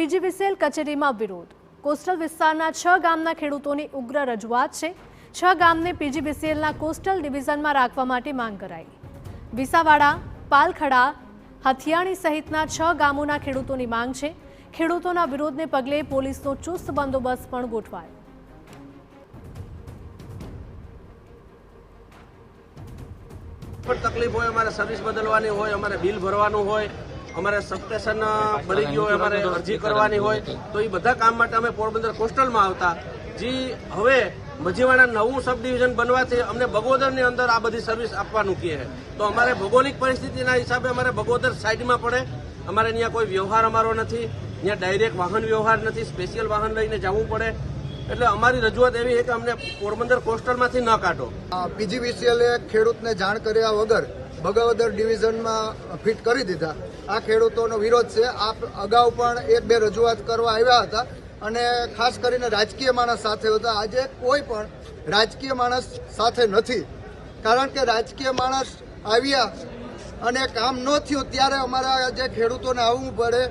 PGVCL કચેરીમાં વિરોધ। Coastal વિસ્તારના 6 ગામના ખેડૂતોની ઉગ્ર રજૂઆત છે। 6 ગામને પીજીવીસીએલના કોસ્ટલ ડિવિઝનમાં રાખવા માટે માંગ કરાઈ। વિસાવાડા, પાલખડા, હથિયાણી સહિતના 6 ગામોના ખેડૂતોની માંગ છે। ખેડૂતોના વિરોધને પગલે પોલીસનો ચુસ્ત બંદોબસ્ત પણ ગોઠવાયો। तकलीफ हो हमारे सर्विस बदलवानी हो हमारे बिल भरवानुं हो अमारे सबस्टेशन बनी गयो अमारे अरजी करवानी हो तो ये बधा काम माटे अमे पोरबंदर कोस्टल में आवता जी हवे मजीवाड़ा नवुं सब डिविजन बनवाथी अमने बगोदर ने अंदर आ बधी सर्विस आपवानुं कहे है तो अमारे भौगोलिक परिस्थितिना हिसाबे अमारे बगोदर साइड में पड़े अमारे त्यां कोई व्यवहार अमारो नथी त्यां डायरेक्ट वाहन व्यवहार नथी स्पेशियल वाहन लईने जवुं पड़े એટલે અમારી રજૂઆત એવી છે કે અમને પોરબંદર કોસ્ટલમાંથી ન કાઢો। પીજીવીસીએલે ખેડૂતને જાણ કર્યા વગર બગોદર ડિવિઝનમાં ફિટ કરી દીધા। આ ખેડૂતોનો વિરોધ છે। આ અગાઉ પણ એક બે રજૂઆત કરવા આવ્યા હતા અને ખાસ કરીને રાજકીય માણસ સાથે હતા। આજે કોઈ પણ રાજકીય માણસ સાથે નથી, કારણ કે રાજકીય માણસ આવ્યા અને કામ ન થયું ત્યારે અમારા જે ખેડૂતોને આવવું પડે।